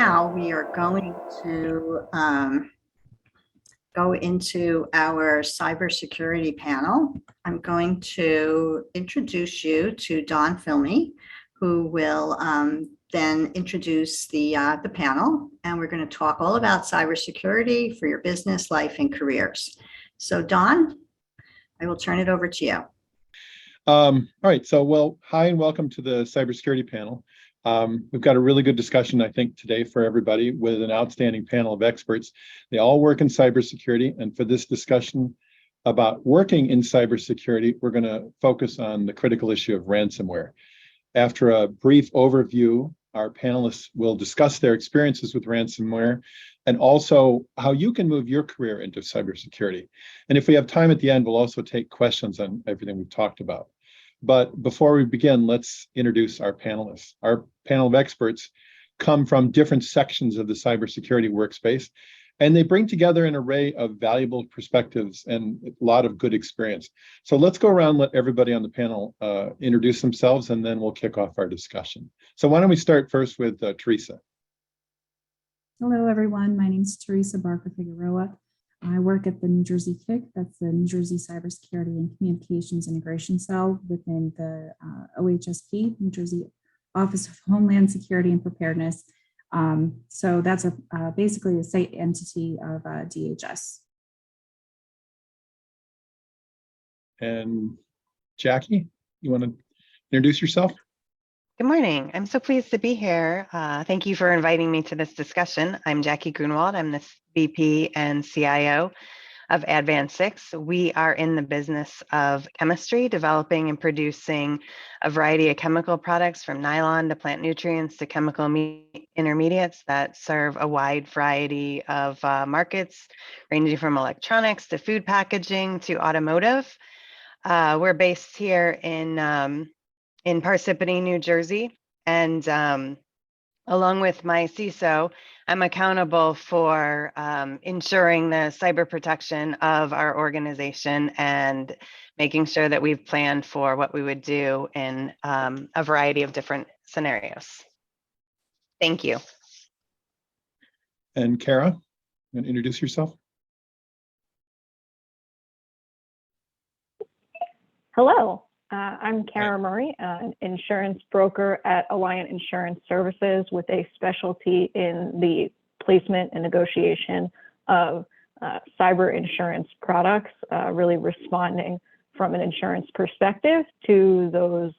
now we are going to go into our cybersecurity panel. I'm going to introduce you to Don Philmlee, who will then introduce the panel, and we're going to talk all about cybersecurity for your business, life, and careers. So Don, I will turn it over to you. All right, so hi and welcome to the cybersecurity panel. We've got a really good discussion, I think, today for everybody with an outstanding panel of experts. They all work in cybersecurity, and for this discussion about working in cybersecurity, we're going to focus on the critical issue of ransomware. After a brief overview, our panelists will discuss their experiences with ransomware and also how you can move your career into cybersecurity. And if we have time at the end, we'll also take questions on everything we've talked about. But before we begin, let's introduce our panelists. Our panel of experts come from different sections of the cybersecurity workspace, and they bring together an array of valuable perspectives and a lot of good experience. So let's go around, let everybody on the panel introduce themselves, and then we'll kick off our discussion. So why don't we start first with Thereasa. Hello, everyone. My name is Thereasa Barker-Figueroa. I work at the New Jersey CIC, that's the New Jersey Cybersecurity and Communications Integration Cell within the OHSP, New Jersey Office of Homeland Security and Preparedness. So that's basically a state entity of DHS. And Jackie, you want to introduce yourself? Good morning. I'm so pleased to be here. Thank you for inviting me to this discussion. I'm Jackie Grunwald. I'm the VP and CIO of AdvanSix. We are in the business of chemistry, developing and producing a variety of chemical products from nylon to plant nutrients to chemical intermediates that serve a wide variety of markets, ranging from electronics to food packaging to automotive. We're based here in Parsippany, New Jersey, and along with my CISO, I'm accountable for ensuring the cyber protection of our organization and making sure that we've planned for what we would do in a variety of different scenarios. Thank you. And Cara, you want to introduce yourself? Hello. I'm Cara Murray, an insurance broker at Alliant Insurance Services with a specialty in the placement and negotiation of cyber insurance products, really responding from an insurance perspective to those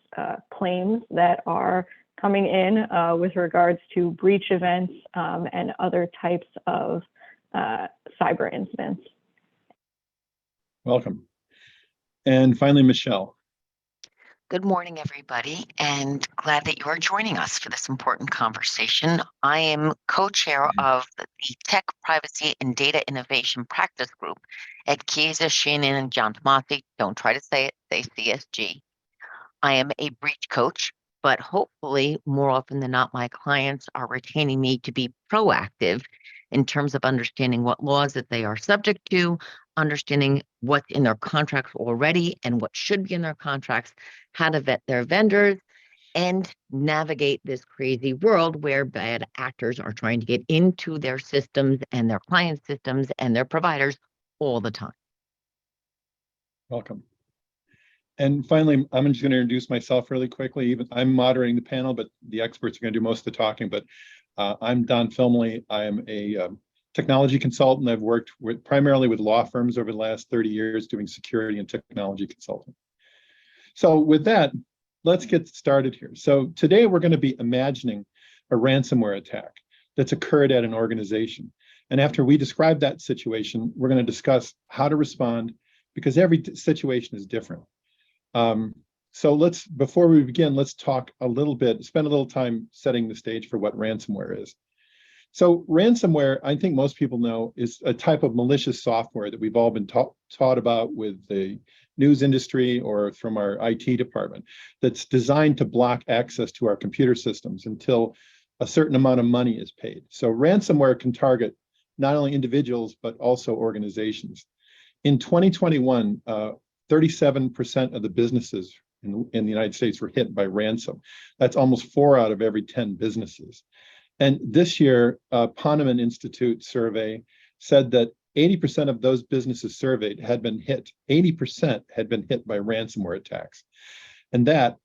claims that are coming in with regards to breach events and other types of cyber incidents. Welcome. And finally, Michelle. Good morning, everybody, and glad that you are joining us for this important conversation. I am co-chair of the Tech, Privacy, and Data Innovation Practice Group at Chiesa Shahinian Giantomasi. Don't try to say it, say CSG. I am a breach coach, but hopefully more often than not, my clients are retaining me to be proactive in terms of understanding what laws that they are subject to, understanding what's in their contracts already and what should be in their contracts, how to vet their vendors, and navigate this crazy world where bad actors are trying to get into their systems and their client systems and their providers all the time. Welcome. And finally, I'm just going to introduce myself really quickly. I'm moderating the panel, but the experts are going to do most of the talking. But I'm Don Philmlee. I am a technology consultant. I've worked primarily with law firms over the last 30 years doing security and technology consulting. So with that, let's get started here. So today we're going to be imagining a ransomware attack that's occurred at an organization. And after we describe that situation, we're going to discuss how to respond because every situation is different. So before we begin, let's talk a little bit, spend a little time setting the stage for what ransomware is. So ransomware, I think most people know, is a type of malicious software that we've all been taught about with the news industry or from our IT department that's designed to block access to our computer systems until a certain amount of money is paid. So ransomware can target not only individuals, but also organizations. In 2021, 37% of the businesses in the United States were hit by ransom. That's almost 4 out of every 10 businesses. And this year, Ponemon Institute survey said that 80% of those businesses surveyed had been hit. 80% had been hit by ransomware attacks. And that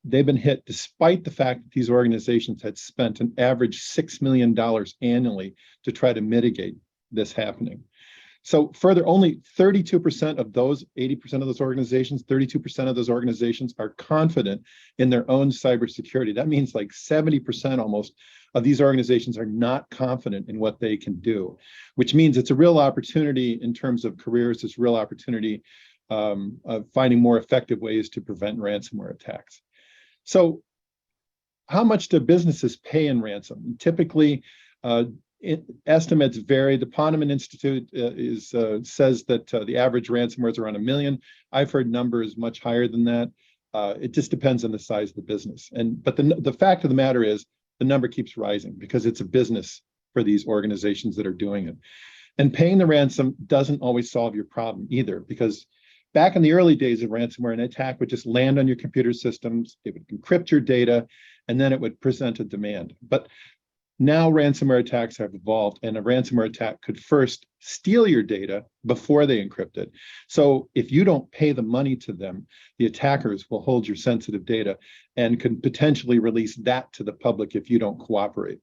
they've been hit despite the fact that these organizations had spent an average $6 million annually to try to mitigate this happening. So further, only 32% of those 80% of those organizations, 32% of those organizations are confident in their own cybersecurity. That means like 70% almost of these organizations are not confident in what they can do, which means it's a real opportunity in terms of careers. It's a real opportunity of finding more effective ways to prevent ransomware attacks. So how much do businesses pay in ransom? Typically, estimates vary. The Ponemon Institute says that the average ransomware is around $1 million. I've heard numbers much higher than that. It just depends on the size of the business. But the fact of the matter is the number keeps rising because it's a business for these organizations that are doing it. And paying the ransom doesn't always solve your problem either, because back in the early days of ransomware, an attack would just land on your computer systems, it would encrypt your data, and then it would present a demand. But now ransomware attacks have evolved, and a ransomware attack could first steal your data before they encrypt it. So if you don't pay the money to them, the attackers will hold your sensitive data and could potentially release that to the public if you don't cooperate.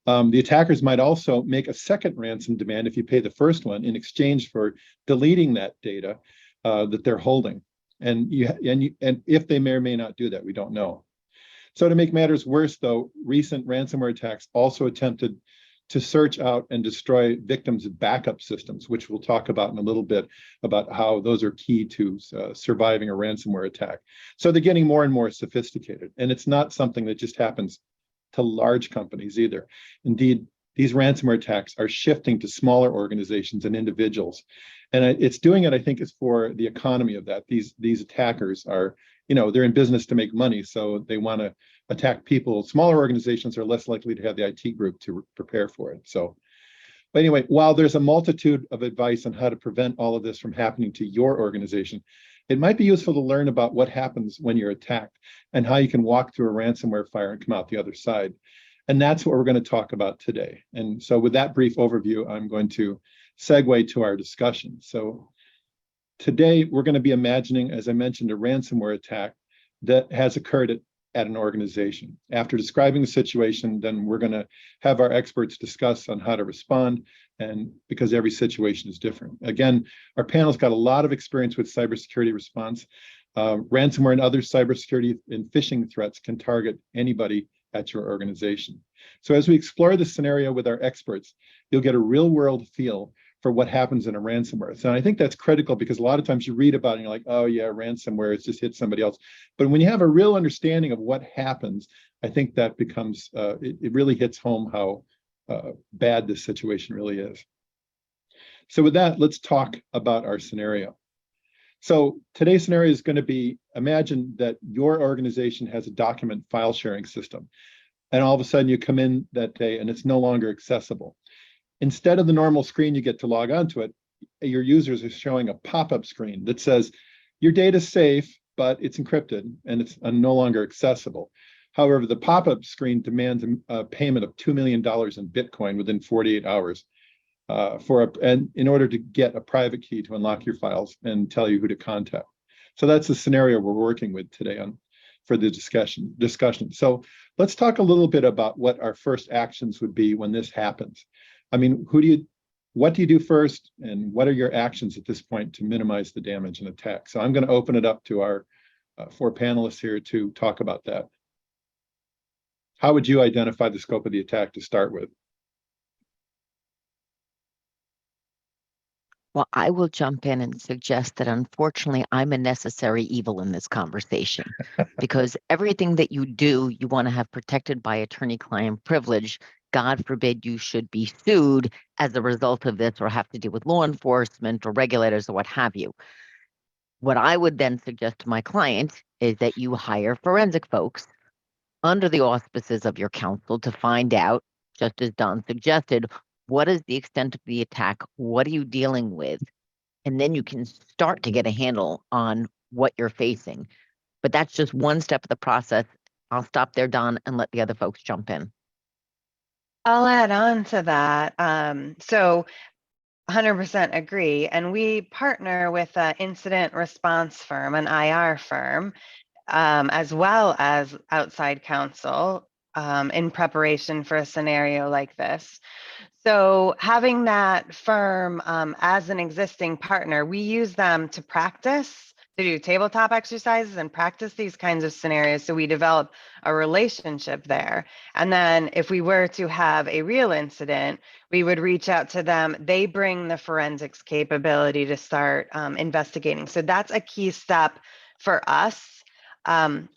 The attackers might also make a second ransom demand if you pay the first one in exchange for deleting that data that they're holding. And if they may or may not do that, we don't know. So to make matters worse, though, recent ransomware attacks also attempted to search out and destroy victims of backup systems, which we'll talk about in a little bit, about how those are key to surviving a ransomware attack. So they're getting more and more sophisticated. And it's not something that just happens to large companies either. Indeed, these ransomware attacks are shifting to smaller organizations and individuals. And it's doing it, I think, is for the economy of that. These attackers are, they're in business to make money, so they want to attack people. Smaller organizations are less likely to have the IT group to prepare for it. But anyway, while there's a multitude of advice on how to prevent all of this from happening to your organization, it might be useful to learn about what happens when you're attacked and how you can walk through a ransomware fire and come out the other side. And that's what we're going to talk about today. And so with that brief overview, I'm going to segue to our discussion. So today, we're going to be imagining, as I mentioned, a ransomware attack that has occurred at an organization. After describing the situation, then we're going to have our experts discuss on how to respond, and because every situation is different. Again, our panel's got a lot of experience with cybersecurity response. Ransomware and other cybersecurity and phishing threats can target anybody at your organization. So as we explore this scenario with our experts, you'll get a real-world feel for what happens in a ransomware. So I think that's critical, because a lot of times you read about it and you're like, oh yeah, ransomware, it's just hit somebody else. But when you have a real understanding of what happens, I think that becomes, it really hits home how bad this situation really is. So with that, let's talk about our scenario. So today's scenario is going to be, imagine that your organization has a document file sharing system, and all of a sudden you come in that day and it's no longer accessible. Instead of the normal screen you get to log onto it, your users are showing a pop-up screen that says, your data is safe, but it's encrypted and it's no longer accessible. However, the pop-up screen demands a payment of $2 million in Bitcoin within 48 hours and in order to get a private key to unlock your files and tell you who to contact. So that's the scenario we're working with today for the discussion. So let's talk a little bit about what our first actions would be when this happens. I mean, what do you do first, and what are your actions at this point to minimize the damage and attack? So I'm going to open it up to our 4 panelists here to talk about that. How would you identify the scope of the attack to start with? Well, I will jump in and suggest that unfortunately, I'm a necessary evil in this conversation, because everything that you do, you want to have protected by attorney-client privilege. God forbid you should be sued as a result of this, or have to deal with law enforcement or regulators or what have you. What I would then suggest to my client is that you hire forensic folks under the auspices of your counsel to find out, just as Don suggested, what is the extent of the attack? What are you dealing with? And then you can start to get a handle on what you're facing. But that's just one step of the process. I'll stop there, Don, and let the other folks jump in. I'll add on to that. So 100% agree. And we partner with an incident response firm, an IR firm, as well as outside counsel in preparation for a scenario like this. So having that firm as an existing partner, we use them to practice, to do tabletop exercises and practice these kinds of scenarios. So we develop a relationship there. And then if we were to have a real incident, we would reach out to them. They bring the forensics capability to start investigating. So that's a key step for us.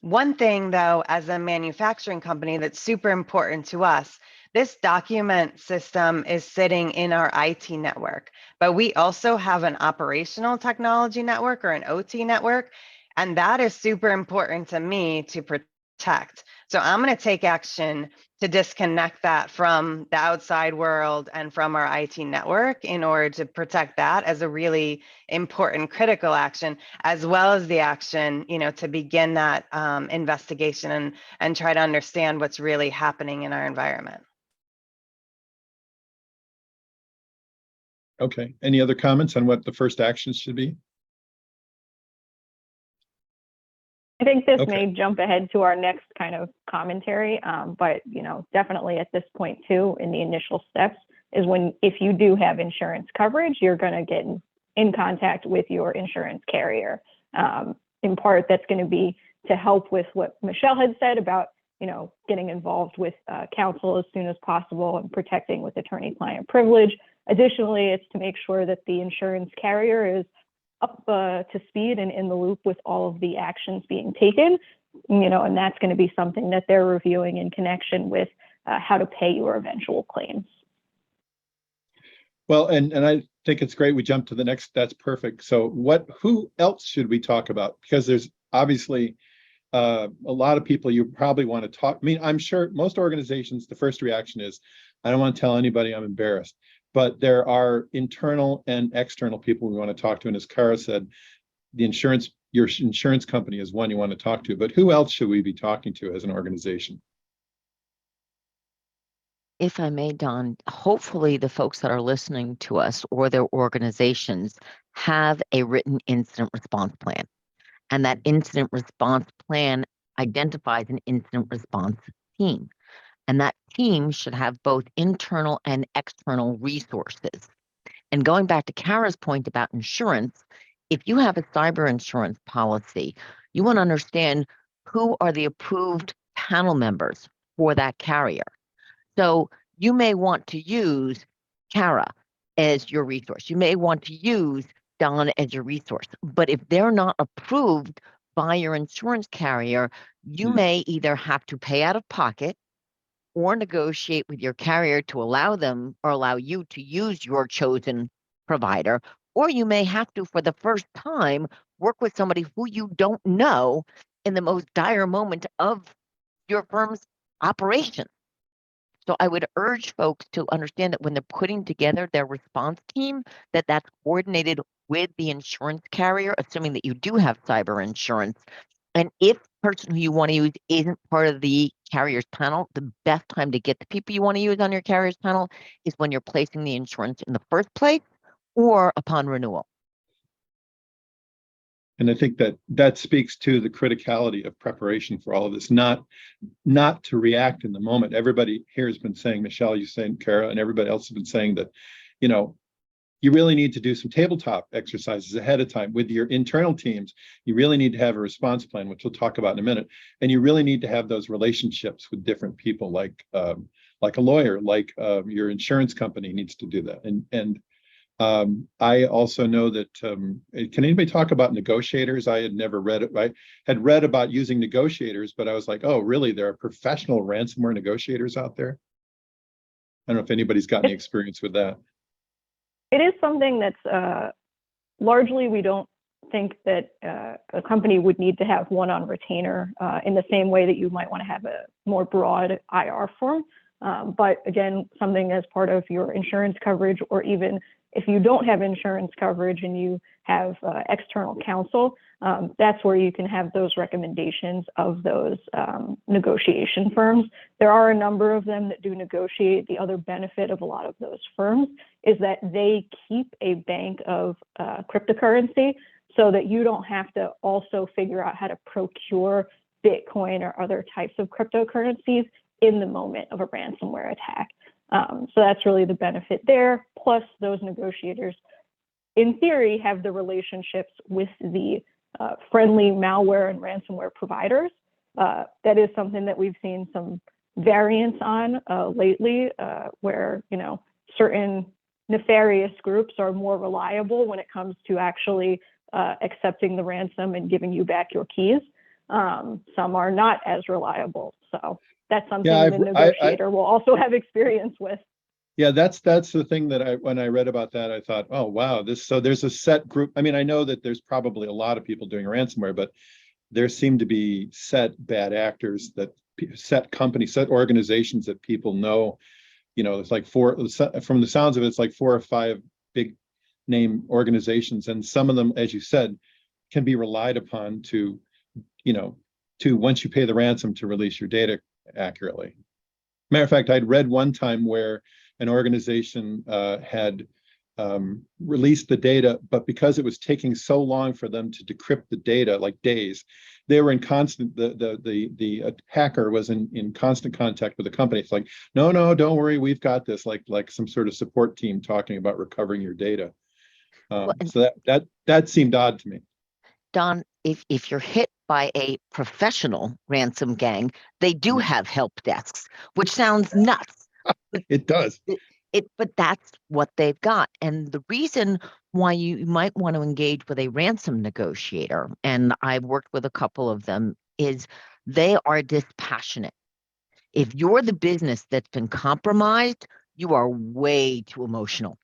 One thing though, as a manufacturing company that's super important to us, this document system is sitting in our IT network, but we also have an operational technology network or an OT network, and that is super important to me to protect. So I'm going to take action to disconnect that from the outside world and from our IT network in order to protect that as a really important critical action, as well as the action, to begin that investigation and try to understand what's really happening in our environment. Okay. Any other comments on what the first actions should be? I think this Okay. may jump ahead to our next kind of commentary, but definitely at this point too, in the initial steps is if you do have insurance coverage, you're going to get in contact with your insurance carrier. In part, that's going to be to help with what Michelle had said about getting involved with counsel as soon as possible and protecting with attorney-client privilege. Additionally, it's to make sure that the insurance carrier is up to speed and in the loop with all of the actions being taken, and that's going to be something that they're reviewing in connection with how to pay your eventual claims. Well, and I think it's great we jumped to the next. That's perfect. So who else should we talk about? Because there's obviously a lot of people you probably want to talk. I mean, I'm sure most organizations, the first reaction is, I don't want to tell anybody, I'm embarrassed. But there are internal and external people we want to talk to. And as Cara said, your insurance company is one you want to talk to. But who else should we be talking to as an organization? If I may, Don, hopefully the folks that are listening to us or their organizations have a written incident response plan. And that incident response plan identifies an incident response team. And that team should have both internal and external resources. And going back to Cara's point about insurance, if you have a cyber insurance policy, you want to understand who are the approved panel members for that carrier. So you may want to use Cara as your resource. You may want to use Don as your resource. But if they're not approved by your insurance carrier, you may either have to pay out of pocket or negotiate with your carrier to allow them or allow you to use your chosen provider, or you may have to, for the first time, work with somebody who you don't know in the most dire moment of your firm's operation. So I would urge folks to understand that when they're putting together their response team, that's coordinated with the insurance carrier, assuming that you do have cyber insurance. And if the person who you want to use isn't part of the carrier's panel, the best time to get the people you want to use on your carrier's panel is when you're placing the insurance in the first place or upon renewal. And I think that speaks to the criticality of preparation for all of this, not to react in the moment. Everybody here has been saying, Michelle, you saying, Cara, and everybody else has been saying that, you really need to do some tabletop exercises ahead of time with your internal teams. You really need to have a response plan, which we'll talk about in a minute. And you really need to have those relationships with different people, like a lawyer, like your insurance company needs to do that. And I also know that, can anybody talk about negotiators? I had never read it. I had read about using negotiators, but I was like, oh, really? There are professional ransomware negotiators out there? I don't know if anybody's got any experience with that. It is something that's largely, we don't think that a company would need to have one on retainer in the same way that you might want to have a more broad IR firm. But again, something as part of your insurance coverage or even If you don't have insurance coverage and you have external counsel, that's where you can have those recommendations of those negotiation firms. There are a number of them that do negotiate. The other benefit of a lot of those firms is that they keep a bank of cryptocurrency so that you don't have to also figure out how to procure Bitcoin or other types of cryptocurrencies in the moment of a ransomware attack. So that's really the benefit there. Plus, those negotiators, in theory, have the relationships with the friendly malware and ransomware providers. That is something that we've seen some variance on lately, where certain nefarious groups are more reliable when it comes to actually accepting the ransom and giving you back your keys. Some are not as reliable. So that's something the negotiator will also have experience with. Yeah, that's the thing that when I read about that, I thought, oh wow, so there's a set group. I mean, I know that there's probably a lot of people doing ransomware, but there seem to be set bad actors, that set companies, set organizations that people know. It's like from the sounds of it, it's like 4 or 5 big name organizations, and some of them, as you said, can be relied upon to once you pay the ransom, to release your data accurately. Matter of fact, I'd read one time where an organization had released the data, but because it was taking so long for them to decrypt the data, like days, they were in constant, the hacker was in constant contact with the company. It's like, no, don't worry, we've got this, like some sort of support team talking about recovering your data. So that seemed odd to me. Don, if you're hit by a professional ransom gang, they do have help desks, which sounds nuts. It does. But that's what they've got. And the reason why you might want to engage with a ransom negotiator, and I've worked with a couple of them, is they are dispassionate. If you're the business that's been compromised, you are way too emotional,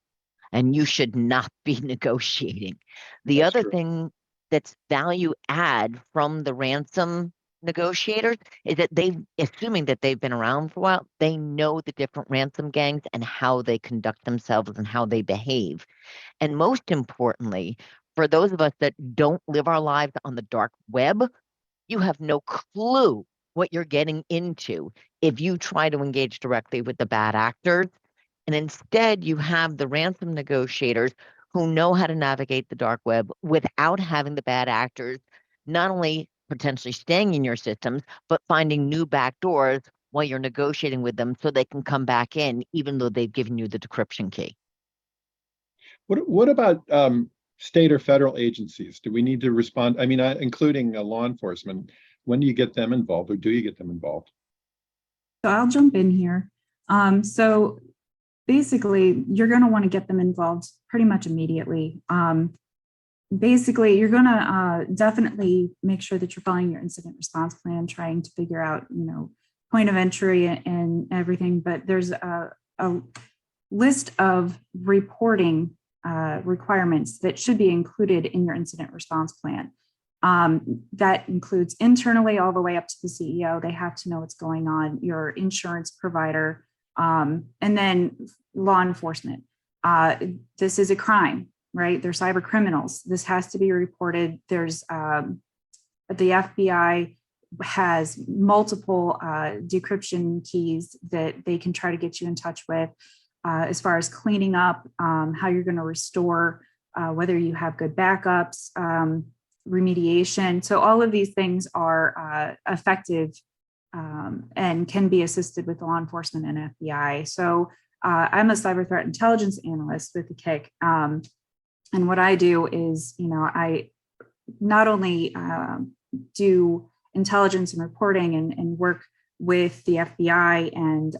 and you should not be negotiating. The other thing that's value add from the ransom negotiators is that assuming that they've been around for a while, they know the different ransom gangs and how they conduct themselves and how they behave. And most importantly, for those of us that don't live our lives on the dark web, you have no clue what you're getting into if you try to engage directly with the bad actors. And instead, you have the ransom negotiators who know how to navigate the dark web without having the bad actors not only potentially staying in your systems, but finding new backdoors while you're negotiating with them so they can come back in, even though they've given you the decryption key. What about state or federal agencies? Do we need to respond? I mean, including law enforcement. When do you get them involved, or do you get them involved? So I'll jump in here. So basically, you're going to want to get them involved pretty much immediately. Basically, you're going to definitely make sure that you're following your incident response plan, trying to figure out, point of entry and everything. But there's a list of reporting requirements that should be included in your incident response plan. That includes internally all the way up to the CEO. They have to know what's going on, your insurance provider, and then law enforcement. This is a crime, right? They're cyber criminals. This has to be reported. There's the FBI has multiple decryption keys that they can try to get you in touch with as far as cleaning up, how you're going to restore, whether you have good backups, remediation. So all of these things are effective and can be assisted with law enforcement and FBI. So I'm a cyber threat intelligence analyst with the KIC. And what I do is, I not only do intelligence and reporting and work with the FBI and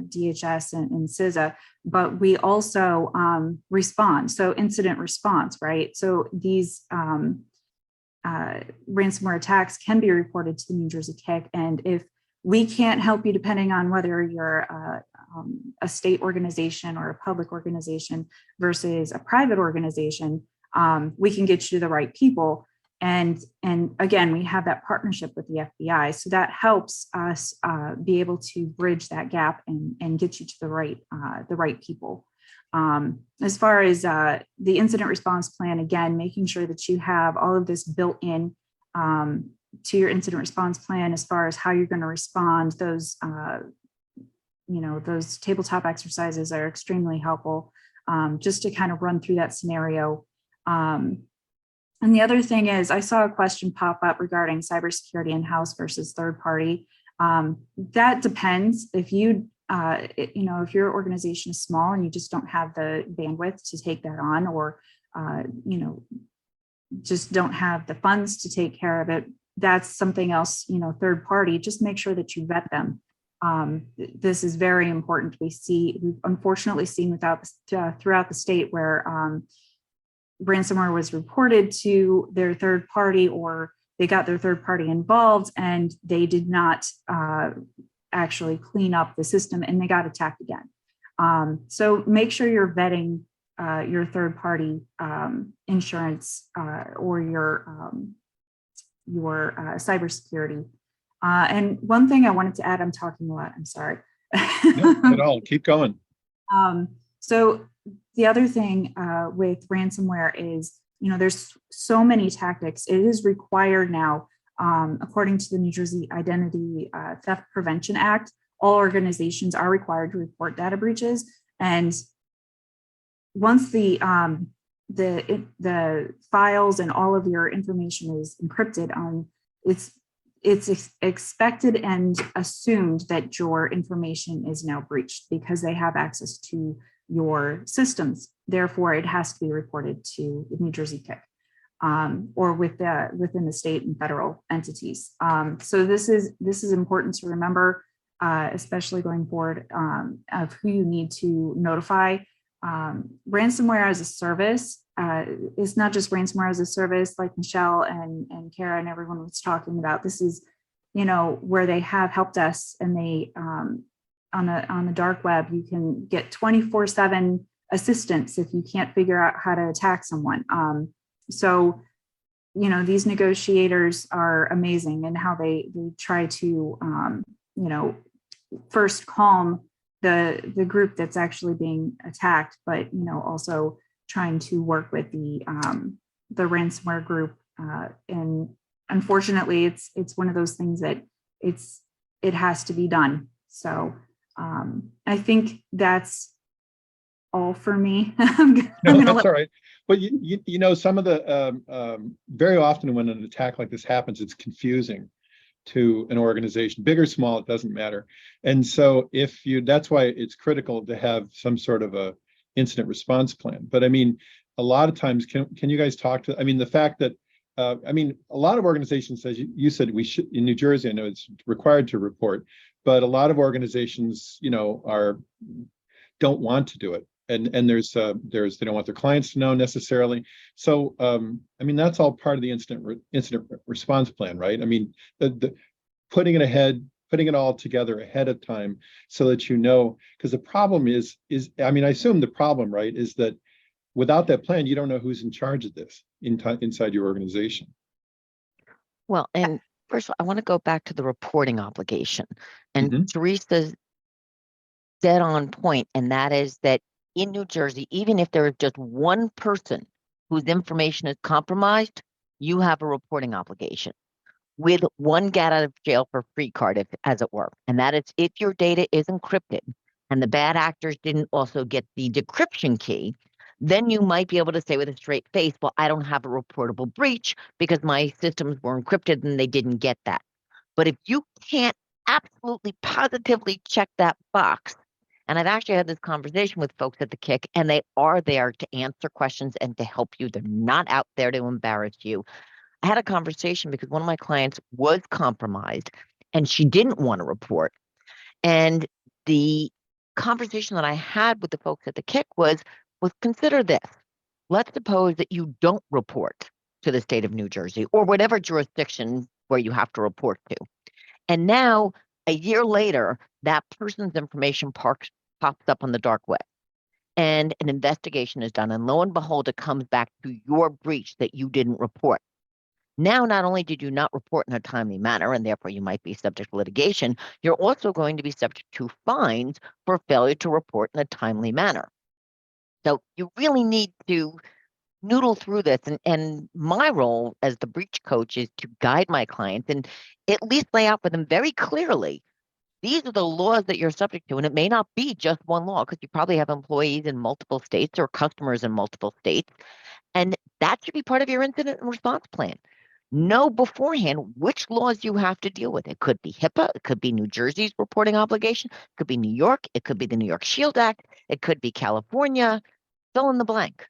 DHS and CISA, but we also respond. So incident response, right? So these ransomware attacks can be reported to the New Jersey KIC. And if we can't help you, depending on whether you're a state organization or a public organization versus a private organization, we can get you to the right people. And again, we have that partnership with the FBI. So that helps us be able to bridge that gap and get you to the right people. As far as the incident response plan, again, making sure that you have all of this built in to your incident response plan as far as how you're going to respond. Those, those tabletop exercises are extremely helpful just to kind of run through that scenario. And the other thing is, I saw a question pop up regarding cybersecurity in-house versus third party. That depends. If you, if your organization is small and you just don't have the bandwidth to take that on, or, just don't have the funds to take care of it, that's something else, third party, just make sure that you vet them. This is very important. We've unfortunately seen throughout the state where ransomware was reported to their third party, or they got their third party involved and they did not actually clean up the system and they got attacked again. So make sure you're vetting your third party insurance or your cybersecurity. And one thing I wanted to add, I'm talking a lot, I'm sorry. Not at all, keep going. So the other thing with ransomware is, there's so many tactics. It is required now, according to the New Jersey Identity Theft Prevention Act, all organizations are required to report data breaches. And once the files and all of your information is encrypted, it's expected and assumed that your information is now breached because they have access to your systems. Therefore, it has to be reported to the New Jersey CIC or within the state and federal entities. So this is important to remember, especially going forward, of who you need to notify. Ransomware as a service is not just ransomware as a service, like Michelle and Cara and everyone was talking about. This is, where they have helped us, and they on the dark web, you can get 24/7 assistance if you can't figure out how to attack someone. So, these negotiators are amazing in how they try to, first calm the group that's actually being attacked, but also trying to work with the ransomware group. And unfortunately, it's one of those things that it has to be done. So I think that's all for me. That's all right. But some of the very often when an attack like this happens, it's confusing to an organization, big or small, it doesn't matter. And so that's why it's critical to have some sort of a incident response plan. But I mean, a lot of times, can you guys talk to, the fact that, a lot of organizations, as you said, we should, in New Jersey, I know it's required to report, but a lot of organizations, don't want to do it. And there's they don't want their clients to know necessarily. So, that's all part of the incident response plan, right? The putting it all together ahead of time so that because the problem is, I assume the problem, right, is that without that plan, you don't know who's in charge of this inside your organization. Well, and first of all, I want to go back to the reporting obligation. And Theresa's dead on point, and that is that in New Jersey, even if there is just one person whose information is compromised, you have a reporting obligation with one get out of jail for free card, as it were. And that is if your data is encrypted and the bad actors didn't also get the decryption key, then you might be able to say with a straight face, well, I don't have a reportable breach because my systems were encrypted and they didn't get that. But if you can't absolutely positively check that box, and I've actually had this conversation with folks at the CIC, and they are there to answer questions and to help you. They're not out there to embarrass you. I had a conversation because one of my clients was compromised and she didn't want to report. And the conversation that I had with the folks at the CIC was consider this. Let's suppose that you don't report to the state of New Jersey or whatever jurisdiction where you have to report to. And now, a year later, that person's information pops up on the dark web and an investigation is done. And lo and behold, it comes back to your breach that you didn't report. Now, not only did you not report in a timely manner, and therefore you might be subject to litigation, you're also going to be subject to fines for failure to report in a timely manner. So you really need to noodle through this. And my role as the breach coach is to guide my clients and at least lay out for them very clearly, these are the laws that you're subject to. And it may not be just one law, because you probably have employees in multiple states or customers in multiple states. And that should be part of your incident response plan. Know beforehand which laws you have to deal with. It could be HIPAA, it could be New Jersey's reporting obligation, it could be New York, it could be the New York Shield Act, it could be California, fill in the blank.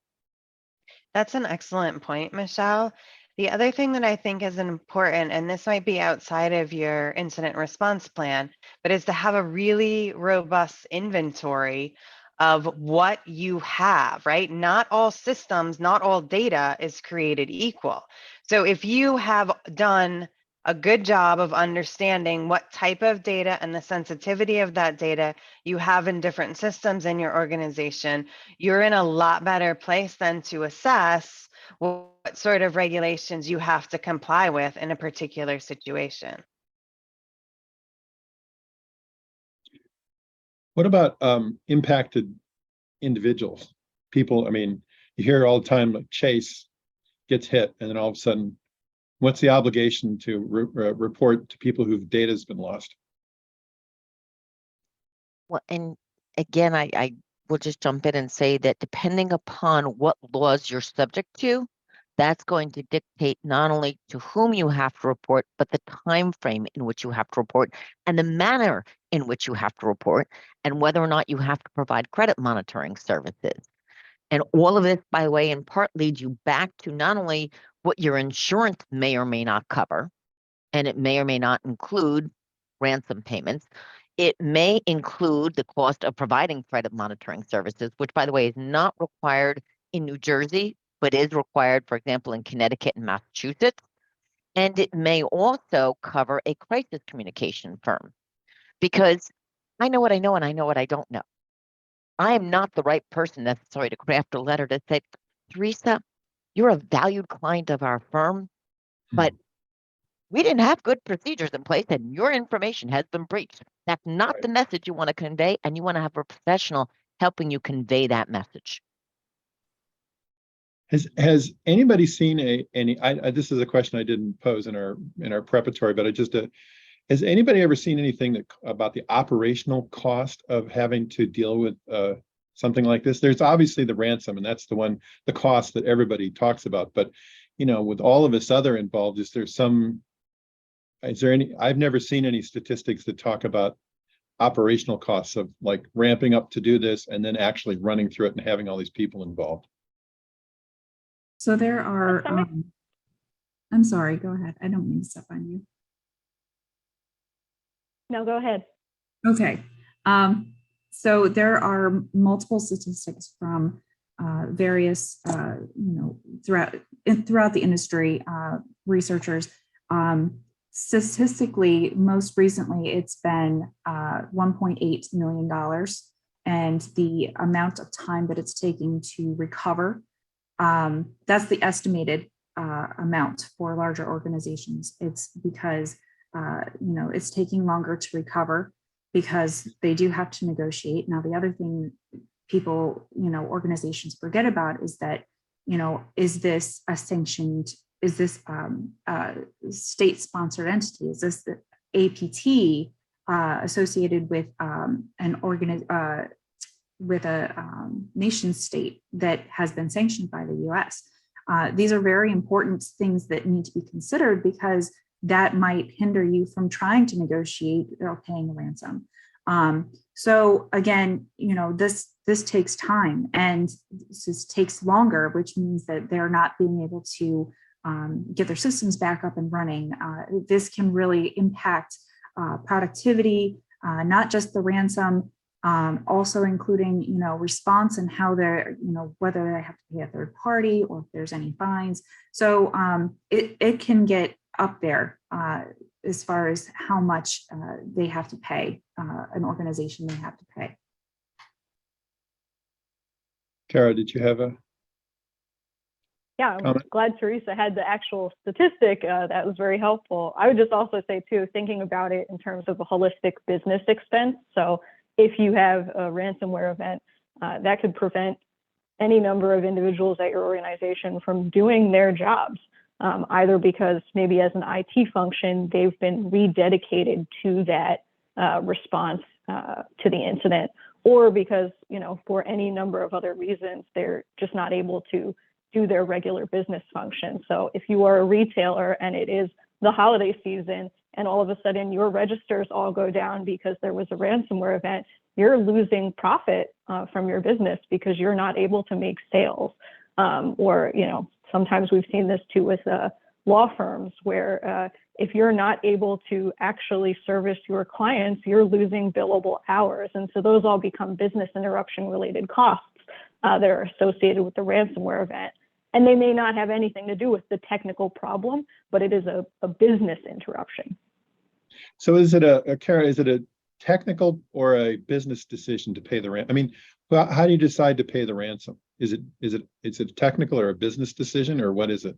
That's an excellent point, Michelle. The other thing that I think is important, and this might be outside of your incident response plan, but is to have a really robust inventory of what you have, right? Not all systems, not all data is created equal. So if you have done a good job of understanding what type of data and the sensitivity of that data you have in different systems in your organization, you're in a lot better place than to assess what sort of regulations you have to comply with in a particular situation. What about impacted individuals? People, I mean, you hear all the time, like Chase gets hit, and then all of a sudden, what's the obligation to report to people whose data has been lost? Well, and again, I will just jump in and say that depending upon what laws you're subject to, that's going to dictate not only to whom you have to report, but the time frame in which you have to report and the manner in which you have to report, and whether or not you have to provide credit monitoring services. And all of this, by the way, in part leads you back to not only what your insurance may or may not cover, and it may or may not include ransom payments. It may include the cost of providing credit monitoring services, which, by the way, is not required in New Jersey, but is required, for example, in Connecticut and Massachusetts. And it may also cover a crisis communication firm, because I know what I know and I know what I don't know. I am not the right person necessarily to craft a letter that said, Thereasa, you're a valued client of our firm, but we didn't have good procedures in place and your information has been breached. That's not the message you want to convey, and you want to have a professional helping you convey that message. Has anybody seen this is a question I didn't pose in our preparatory, but I just has anybody ever seen anything about the operational cost of having to deal with something like this? There's obviously the ransom, and that's the cost that everybody talks about. But with all of us other involved, I've never seen any statistics that talk about operational costs of like ramping up to do this and then actually running through it and having all these people involved. So there are, I'm sorry, go ahead. I don't mean to step on you. No, go ahead. Okay. So there are multiple statistics from various, throughout the industry, researchers. Statistically, most recently, it's been $1.8 million, and the amount of time that it's taking to recover. That's the estimated amount for larger organizations. It's because it's taking longer to recover because they do have to negotiate. Now, the other thing people, organizations forget about is that, is this a sanctioned, is this a state-sponsored entity? Is this the APT associated with with a nation state that has been sanctioned by the US? These are very important things that need to be considered, because that might hinder you from trying to negotiate or paying a ransom. So again, this takes time, and this takes longer, which means that they're not being able to get their systems back up and running. This can really impact productivity, not just the ransom, also including, response and how they're, whether they have to pay a third party or if there's any fines. So it can get up there as far as how much they have to pay, an organization may have to pay. Cara, did you have a Yeah, I'm comment? glad Thereasa had the actual statistic. That was very helpful. I would just also say too, thinking about it in terms of a holistic business expense. So if you have a ransomware event, that could prevent any number of individuals at your organization from doing their jobs, either because maybe as an IT function, they've been rededicated to that response to the incident, or because, for any number of other reasons, they're just not able to do their regular business function. So if you are a retailer and it is the holiday season and all of a sudden your registers all go down because there was a ransomware event, you're losing profit from your business because you're not able to make sales. Or, sometimes we've seen this too with law firms where if you're not able to actually service your clients, you're losing billable hours. And so those all become business interruption related costs that are associated with the ransomware event. And they may not have anything to do with the technical problem, but it is a business interruption. So is it Cara, is it a technical or a business decision to pay the ransom? I mean, how do you decide to pay the ransom? Is it a technical or a business decision, or what is it?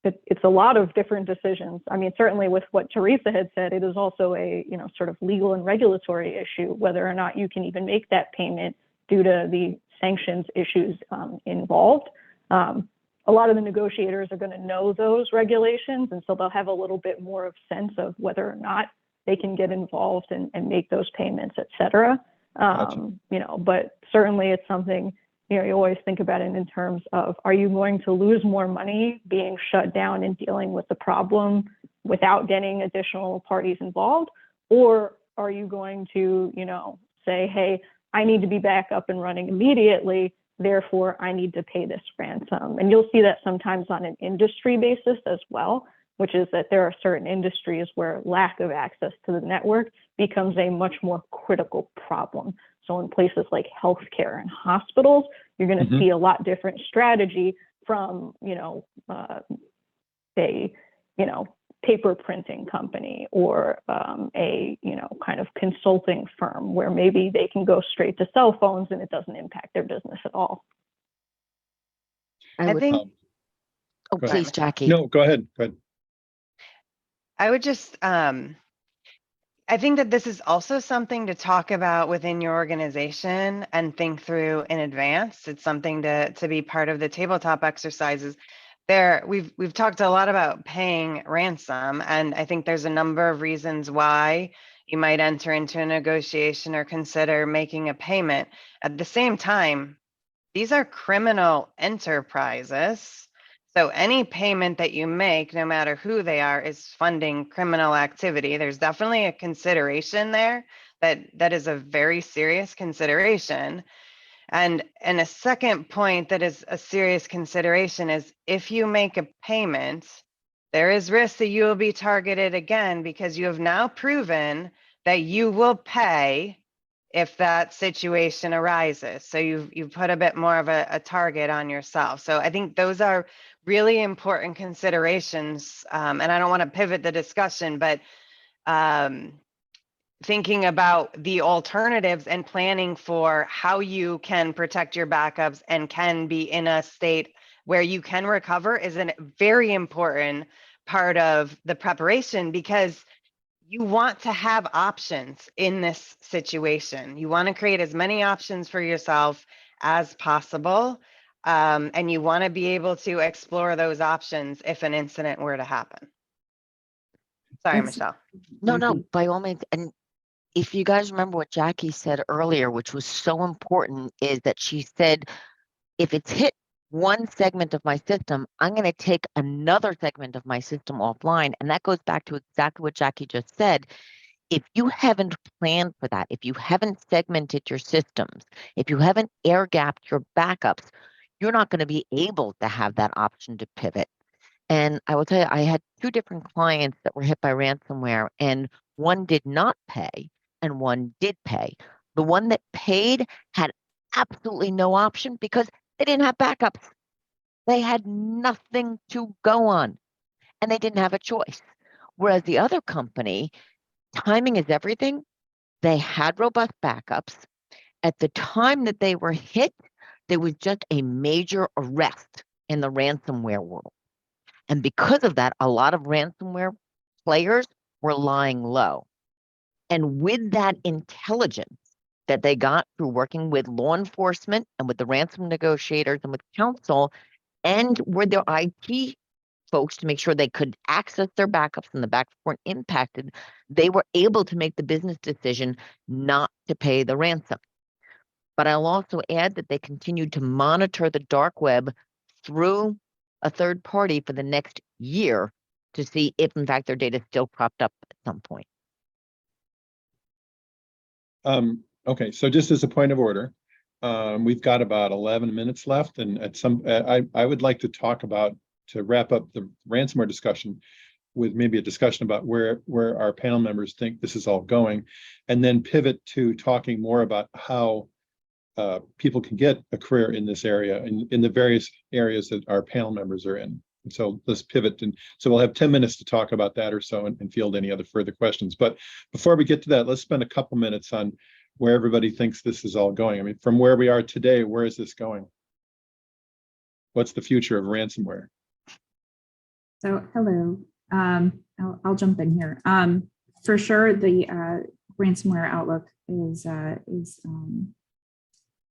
It's a lot of different decisions. I mean, certainly with what Thereasa had said, it is also a sort of legal and regulatory issue, whether or not you can even make that payment due to the sanctions issues involved. A lot of the negotiators are going to know those regulations, and so they'll have a little bit more of sense of whether or not they can get involved and make those payments, et cetera. Gotcha. But certainly it's something, you always think about it in terms of, are you going to lose more money being shut down and dealing with the problem without getting additional parties involved? Or are you going to, say, hey, I need to be back up and running immediately, therefore I need to pay this ransom? And you'll see that sometimes on an industry basis as well, which is that there are certain industries where lack of access to the network becomes a much more critical problem. So in places like healthcare and hospitals, you're going to see a lot different strategy from, a paper printing company or a kind of consulting firm where maybe they can go straight to cell phones and it doesn't impact their business at all. I think. Oh, Go ahead. please, Jackie. No, go ahead. Go ahead. I would just, I think that this is also something to talk about within your organization and think through in advance. It's something to be part of the tabletop exercises. We've talked a lot about paying ransom, and I think there's a number of reasons why you might enter into a negotiation or consider making a payment. At the same time, these are criminal enterprises. So any payment that you make, no matter who they are, is funding criminal activity. There's definitely a consideration there that is a very serious consideration. And a second point that is a serious consideration is if you make a payment, there is risk that you will be targeted again because you have now proven that you will pay if that situation arises. So you've put a bit more of a target on yourself. So I think those are really important considerations. And I don't want to pivot the discussion, but thinking about the alternatives and planning for how you can protect your backups and can be in a state where you can recover is a very important part of the preparation, because you want to have options in this situation. You want to create as many options for yourself as possible. And you want to be able to explore those options if an incident were to happen. Sorry, Michelle. No, by all means. And if you guys remember what Jackie said earlier, which was so important, is that she said, if it's hit one segment of my system, I'm going to take another segment of my system offline. And that goes back to exactly what Jackie just said. If you haven't planned for that, if you haven't segmented your systems, if you haven't air gapped your backups, you're not going to be able to have that option to pivot. And I will tell you, I had two different clients that were hit by ransomware, and one did not pay and one did pay. The one that paid had absolutely no option because they didn't have backups. They had nothing to go on and they didn't have a choice. Whereas the other company, timing is everything. They had robust backups. At the time that they were hit, there was just a major arrest in the ransomware world. And because of that, a lot of ransomware players were lying low. And with that intelligence that they got through working with law enforcement and with the ransom negotiators and with counsel and with their IT folks to make sure they could access their backups and the backups weren't impacted, they were able to make the business decision not to pay the ransom. But I'll also add that they continued to monitor the dark web through a third party for the next year to see if, in fact, their data still cropped up at some point. Okay, so just as a point of order, we've got about 11 minutes left, and I would like to talk about, to wrap up the ransomware discussion, with maybe a discussion about where our panel members think this is all going, and then pivot to talking more about how people can get a career in this area, in the various areas that our panel members are in. And so let's pivot, and so we'll have 10 minutes to talk about that or so, and field any other further questions. But before we get to that, let's spend a couple minutes on where everybody thinks this is all going. I mean, from where we are today, where is this going? What's the future of ransomware? So, hello. I'll jump in here. For sure, the ransomware outlook is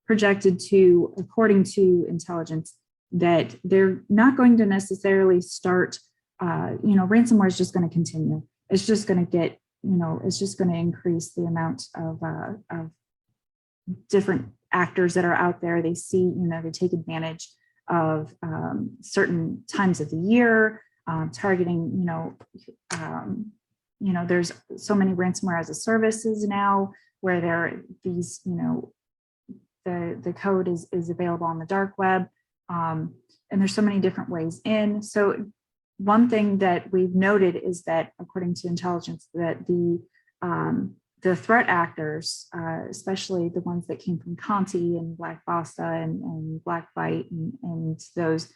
projected to, according to intelligence, that they're not going to necessarily start. Ransomware is just going to continue. It's just going to get, it's just going to increase the amount of different actors that are out there. They see, they take advantage of certain times of the year, targeting, there's so many ransomware as a services now where there are these, the code is available on the dark web. And there's so many different ways in. So one thing that we've noted is that, according to intelligence, that the threat actors, especially the ones that came from Conti and Black Basta and Blackbite and those,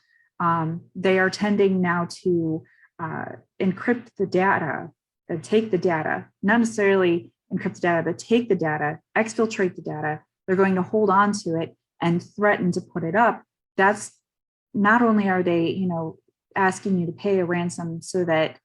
they are tending now to encrypt the data, take the data, not necessarily encrypt the data, but take the data, exfiltrate the data. They're going to hold on to it and threaten to put it up. That's not only are they, asking you to pay a ransom so that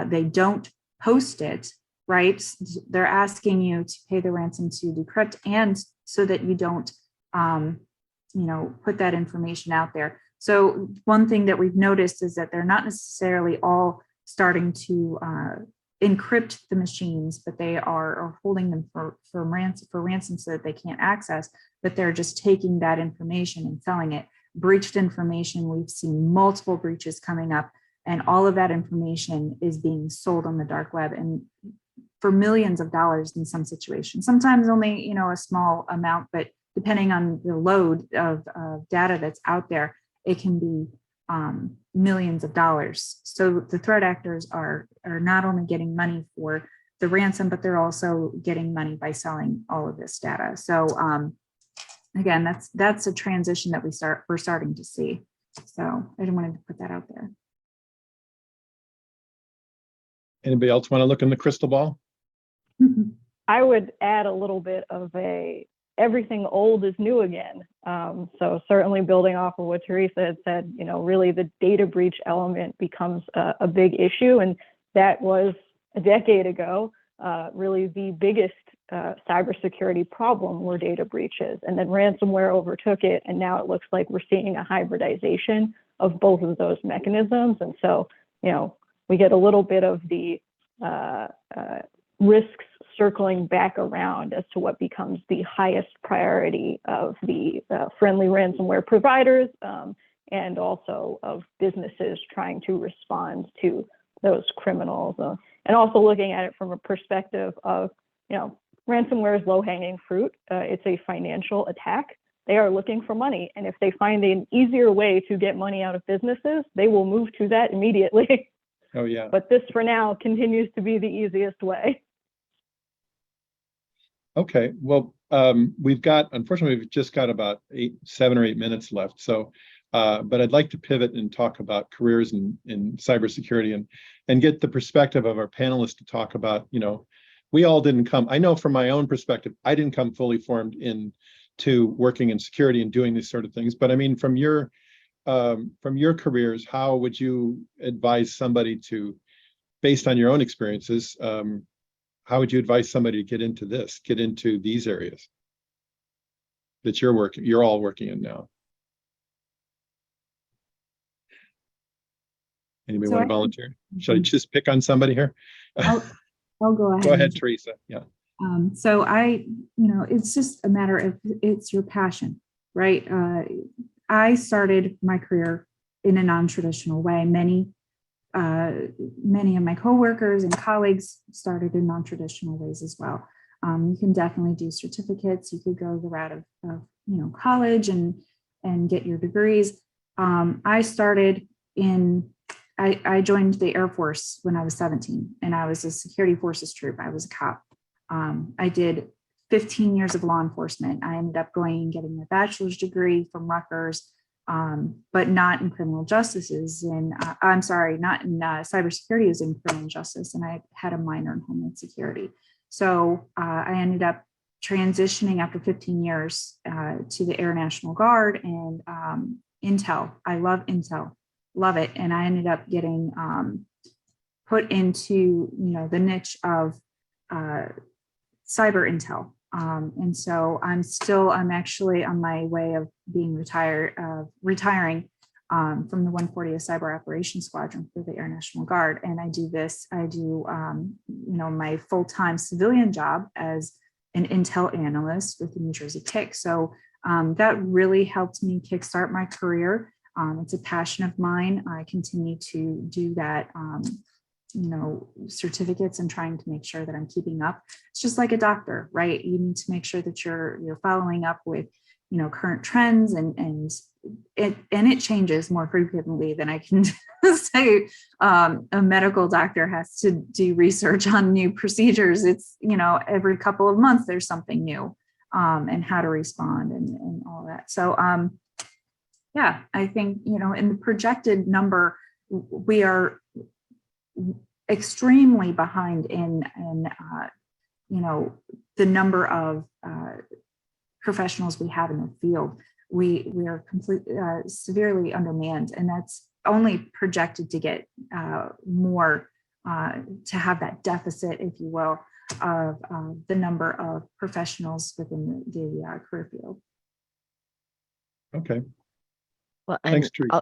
they don't post it, right? They're asking you to pay the ransom to decrypt and so that you don't, put that information out there. So one thing that we've noticed is that they're not necessarily all starting to encrypt the machines, but they are holding them for ransom so that they can't access, but they're just taking that information and selling it. Breached information, we've seen multiple breaches coming up, and all of that information is being sold on the dark web and for millions of dollars in some situations. Sometimes only, a small amount, but depending on the load of data that's out there, it can be millions of dollars. So the threat actors are not only getting money for the ransom, but they're also getting money by selling all of this data. So again, that's a transition that we're starting to see. So I just wanted to put that out there. Anybody else want to look in the crystal ball? I would add a little bit of everything old is new again. So certainly building off of what Thereasa had said, really the data breach element becomes a big issue. And that was a decade ago, really the biggest cybersecurity problem were data breaches. And then ransomware overtook it. And now it looks like we're seeing a hybridization of both of those mechanisms. And so, we get a little bit of the risks circling back around as to what becomes the highest priority of the friendly ransomware providers and also of businesses trying to respond to those criminals. And also looking at it from a perspective of, ransomware is low-hanging fruit. It's a financial attack. They are looking for money. And if they find an easier way to get money out of businesses, they will move to that immediately. Oh, yeah. But this, for now, continues to be the easiest way. Okay, well, unfortunately, we've just got about 7 or 8 minutes left. So, but I'd like to pivot and talk about careers in cybersecurity and get the perspective of our panelists to talk about, we all didn't come, I know from my own perspective, I didn't come fully formed into working in security and doing these sort of things. But I mean, from your careers, how would you advise somebody to, based on your own experiences, how would you advise somebody to get into these areas? that you're all working in now? Anybody So want I- to volunteer? Should I just pick on somebody here? I'll go ahead. Go ahead, and- Teresa. Yeah. So it's just a matter of, it's your passion, right? I started my career in a non-traditional way. Many of my coworkers and colleagues started in non-traditional ways as well. You can definitely do certificates. You could go the route of college and get your degrees. I joined the Air Force when I was 17, and I was a security forces troop. I was a cop. I did 15 years of law enforcement. I ended up going and getting a bachelor's degree from Rutgers, but not in criminal justices. And not in cybersecurity, is in criminal justice. And I had a minor in homeland security. So I ended up transitioning after 15 years to the Air National Guard and Intel. I love Intel, love it. And I ended up getting put into the niche of cyber intel. And so I'm actually on my way of being retiring from the 140th Cyber Operations Squadron for the Air National Guard. And I do my full-time civilian job as an intel analyst with the New Jersey TIC. So that really helped me kickstart my career. It's a passion of mine. I continue to do that, certificates and trying to make sure that I'm keeping up. It's just like a doctor, right? You need to make sure that you're following up with, current trends and it changes more frequently than I can say. A medical doctor has to do research on new procedures. It's, every couple of months there's something new, and how to respond and all that. So, yeah, I think, in the projected number, we are extremely behind in the number of professionals we have in the field. We are completely severely undermanned, and that's only projected to get more, to have that deficit, if you will, of the number of professionals within the career field. Okay. Well, Thanks, and Teresa.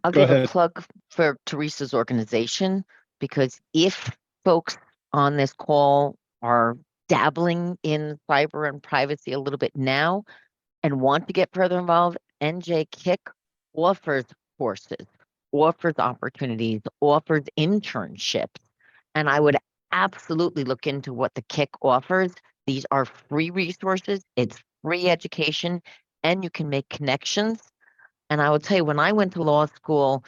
I'll Go give ahead. a plug for Teresa's organization, because if folks on this call are dabbling in cyber and privacy a little bit now and want to get further involved, NJCCIC offers courses, offers opportunities, offers internships. And I would absolutely look into what the CCIC offers. These are free resources, it's free education, and you can make connections. And I will tell you, when I went to law school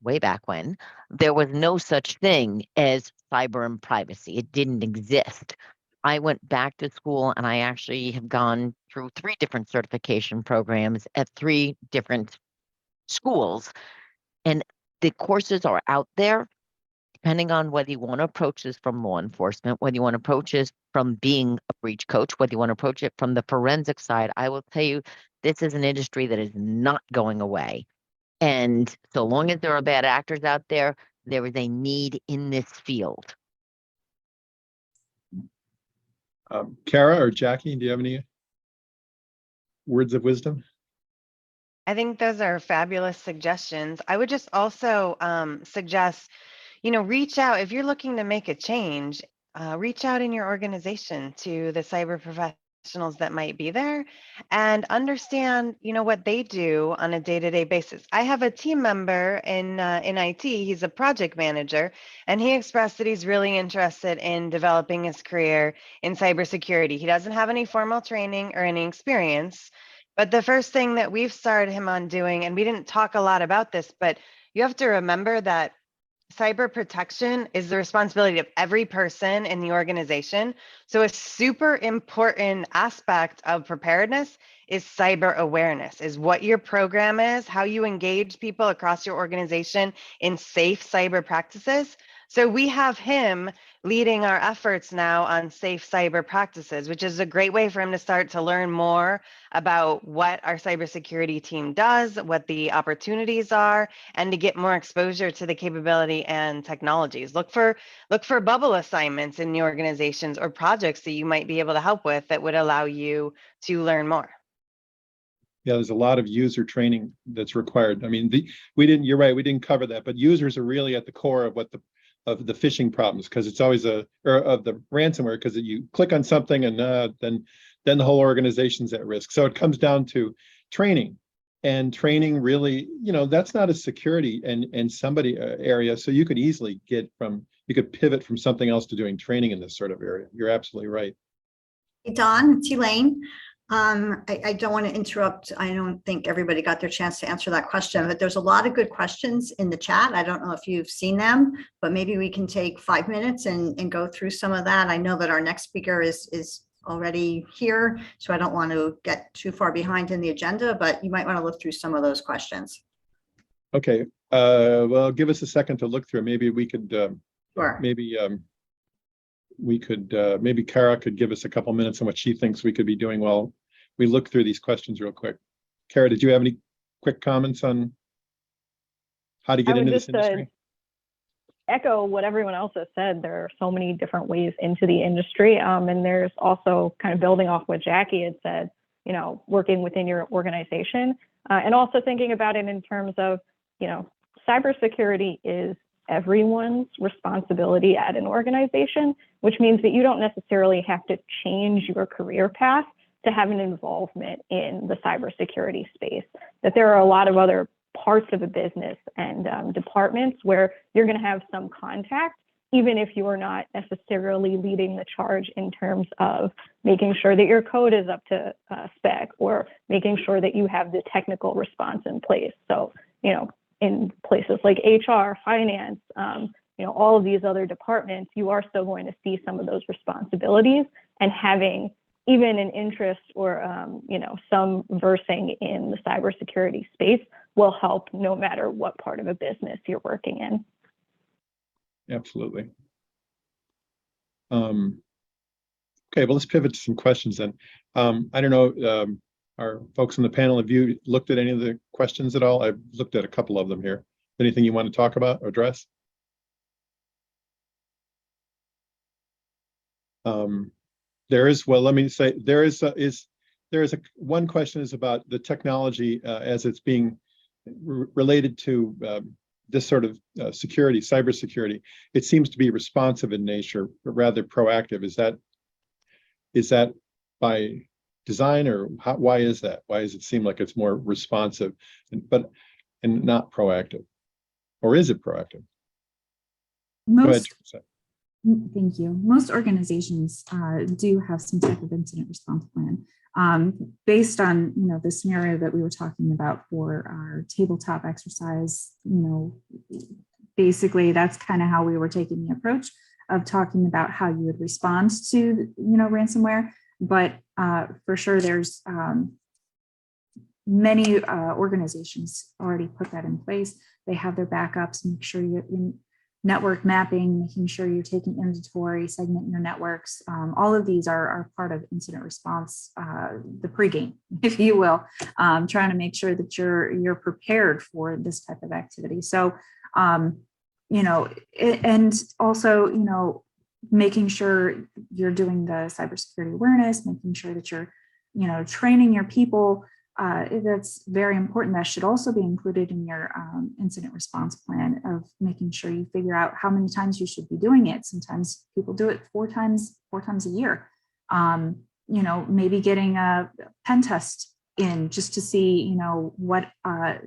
way back when, there was no such thing as cyber and privacy. It didn't exist. I went back to school and I actually have gone through 3 different certification programs at 3 different schools. And the courses are out there, depending on whether you want to approach this from law enforcement, whether you want to approach this from being a breach coach, whether you want to approach it from the forensic side. I will tell you, this is an industry that is not going away. And so long as there are bad actors out there, there is a need in this field. Cara or Jackie, do you have any words of wisdom? I think those are fabulous suggestions. I would just also suggest, reach out if you're looking to make a change. Reach out in your organization to the cyber professionals that might be there and understand, what they do on a day-to-day basis. I have a team member in IT. He's a project manager, and he expressed that he's really interested in developing his career in cybersecurity. He doesn't have any formal training or any experience, but the first thing that we've started him on doing, and we didn't talk a lot about this, but you have to remember that cyber protection is the responsibility of every person in the organization. So a super important aspect of preparedness is cyber awareness, is what your program is, how you engage people across your organization in safe cyber practices. So we have him leading our efforts now on safe cyber practices, which is a great way for him to start to learn more about what our cybersecurity team does, what the opportunities are, and to get more exposure to the capability and technologies. Look for bubble assignments in the organizations or projects that you might be able to help with that would allow you to learn more. Yeah, there's a lot of user training that's required. I mean, you're right, we didn't cover that, but users are really at the core of of the phishing problems, because it's always or of the ransomware, because you click on something and then the whole organization's at risk. So it comes down to training, and training really, that's not a security and somebody area. So you could easily you could pivot from something else to doing training in this sort of area. You're absolutely right. Hey, Don, it's Elaine. I don't want to interrupt. I don't think everybody got their chance to answer that question, but there's a lot of good questions in the chat. I don't know if you've seen them, but maybe we can take 5 minutes and go through some of that. I know that our next speaker is already here, so I don't want to get too far behind in the agenda, but you might want to look through some of those questions. Okay. Well, give us a second to look through. Maybe we could, Sure. Maybe Cara could give us a couple minutes on what she thinks we could be doing while we look through these questions real quick. Cara, did you have any quick comments on how to get into this industry? Echo what everyone else has said. There are so many different ways into the industry. And there's also, kind of building off what Jackie had said, working within your organization, and also thinking about it in terms of, cybersecurity is everyone's responsibility at an organization, which means that you don't necessarily have to change your career path to have an involvement in the cybersecurity space. That there are a lot of other parts of a business and departments where you're going to have some contact, even if you are not necessarily leading the charge in terms of making sure that your code is up to spec, or making sure that you have the technical response in place. So, in places like HR, finance, all of these other departments, you are still going to see some of those responsibilities, and having even an interest or, some versing in the cybersecurity space will help no matter what part of a business you're working in. Absolutely. Okay, well, let's pivot to some questions then. I don't know, our folks on the panel, have you looked at any of the questions at all? I've looked at a couple of them here. Anything you want to talk about or address? Let me say, one question is about the technology as it's being related to this sort of security, cybersecurity. It seems to be responsive in nature, but rather proactive. Is that by design, or why is that? Why does it seem like it's more responsive and not proactive? Or is it proactive? Go ahead, Teresa. Thank you. Most organizations do have some type of incident response plan. Based on the scenario that we were talking about for our tabletop exercise, basically that's kind of how we were taking the approach of talking about how you would respond to ransomware. But for sure, there's many organizations already put that in place. They have their backups, make sure you're in network mapping, making sure you're taking inventory, segment your networks. All of these are part of incident response, the pregame, if you will, trying to make sure that you're prepared for this type of activity. So, and also, making sure you're doing the cybersecurity awareness, making sure that you're, training your people. That's very important. That should also be included in your incident response plan, of making sure you figure out how many times you should be doing it. Sometimes people do it four times a year. Maybe getting a pen test in just to see, what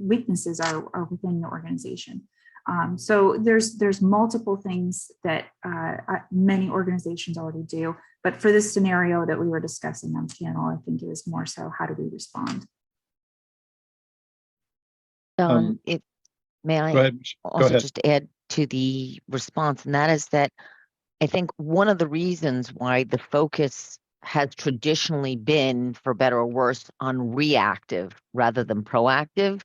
weaknesses are within your organization. So there's multiple things that many organizations already do. But for this scenario that we were discussing on panel, I think it was more so, how do we respond? May I go ahead. also just add to the response, and that is that I think one of the reasons why the focus has traditionally been, for better or worse, on reactive rather than proactive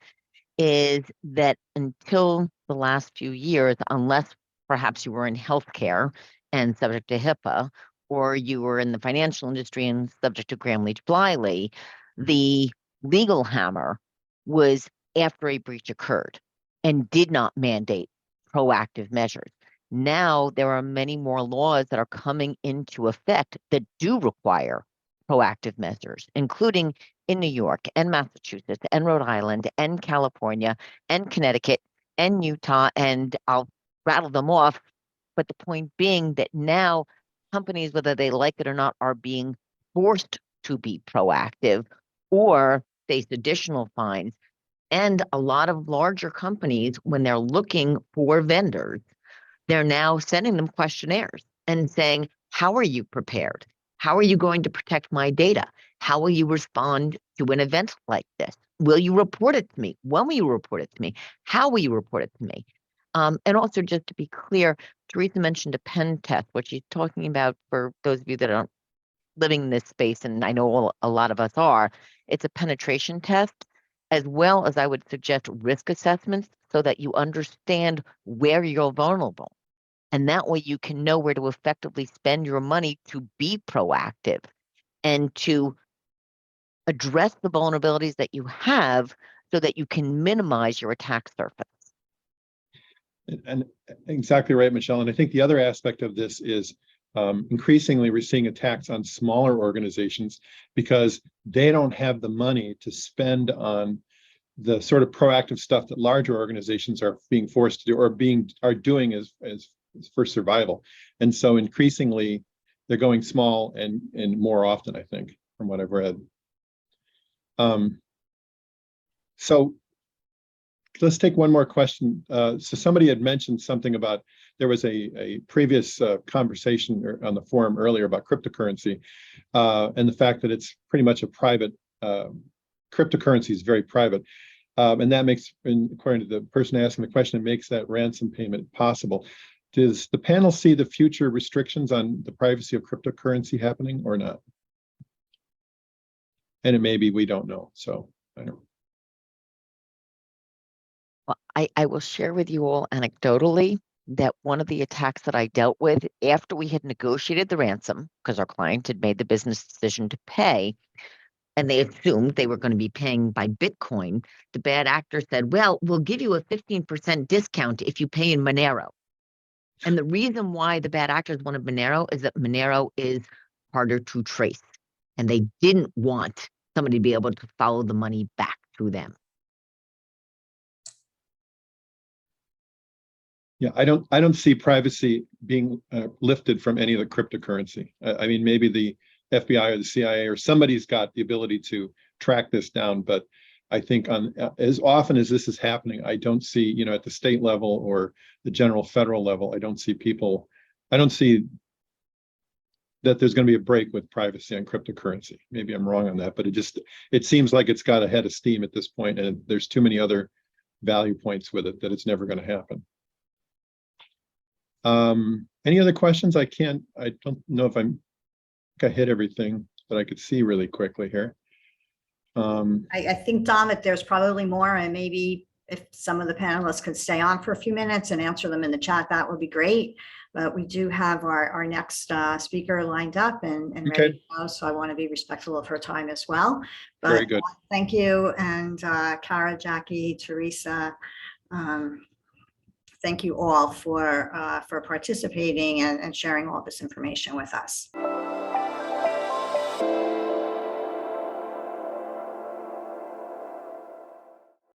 is that until the last few years, unless perhaps you were in healthcare and subject to HIPAA, or you were in the financial industry and subject to Gramm-Leach-Bliley, the legal hammer was after a breach occurred and did not mandate proactive measures. Now there are many more laws that are coming into effect that do require proactive measures, including in New York and Massachusetts and Rhode Island and California and Connecticut and Utah, and I'll rattle them off. But the point being that now companies, whether they like it or not, are being forced to be proactive or face additional fines. And a lot of larger companies, when they're looking for vendors, they're now sending them questionnaires and saying, how are you prepared? How are you going to protect my data? How will you respond to an event like this? Will you report it to me? When will you report it to me? How will you report it to me? And also, just to be clear, Thereasa mentioned a pen test. What she's talking about, for those of you that aren't living in this space, and I know a lot of us are, it's a penetration test, as well as I would suggest risk assessments so that you understand where you're vulnerable. And that way you can know where to effectively spend your money to be proactive and to address the vulnerabilities that you have so that you can minimize your attack surface. And exactly right, Michelle. And I think the other aspect of this is increasingly we're seeing attacks on smaller organizations because they don't have the money to spend on the sort of proactive stuff that larger organizations are being forced to do or are doing as for survival. And so increasingly they're going small and more often, I think, from what I've read. So let's take one more question. So somebody had mentioned something about, there was a previous conversation on the forum earlier about cryptocurrency and the fact that it's pretty much a private, cryptocurrency is very private. And that makes, according to the person asking the question, it makes that ransom payment possible. Does the panel see the future restrictions on the privacy of cryptocurrency happening or not? And it may be, we don't know. So I don't. Well, I will share with you all anecdotally that one of the attacks that I dealt with after we had negotiated the ransom, because our client had made the business decision to pay, and they assumed they were going to be paying by Bitcoin, the bad actor said, well, we'll give you a 15% discount if you pay in Monero. And the reason why the bad actors wanted Monero is that Monero is harder to trace. And they didn't want somebody to be able to follow the money back to them. Yeah, I don't see privacy being lifted from any of the cryptocurrency. I mean, maybe the FBI or the CIA or somebody's got the ability to track this down, but I think on as often as this is happening, I don't see, you know, at the state level or the general federal level, I don't see that there's going to be a break with privacy on cryptocurrency. Maybe I'm wrong on that, but it seems like it's got a head of steam at this point, and there's too many other value points with it that it's never going to happen. Any other questions? I don't know if I hit everything that I could see really quickly here. I think, Don, that there's probably more, and maybe if some of the panelists could stay on for a few minutes and answer them in the chat, that would be great. But we do have our next speaker lined up and ready to go, so I want to be respectful of her time as well. But very good. Thank you, and Cara, Jackie, Thereasa, thank you all for participating and sharing all this information with us.